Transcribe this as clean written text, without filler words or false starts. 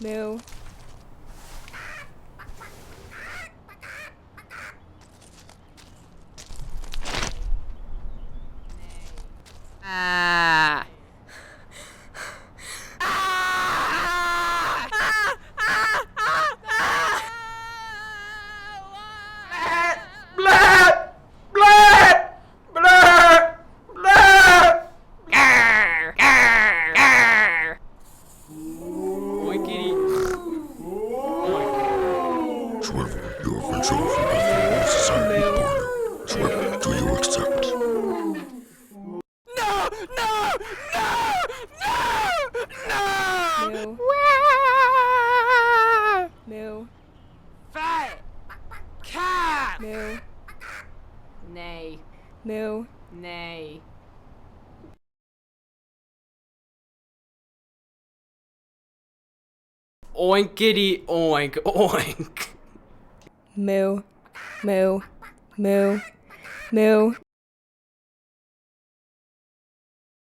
Moo. Ah. Oi, querido. Swivel, you have been chosen as the new society partner. Swivel, do you accept? No! No! No! No! No! Moo. Wah! Moo. Fat cat! Moo. Nay. Moo. Nay. Oinkity oink oink. Moo. Moo. Moo. Moo.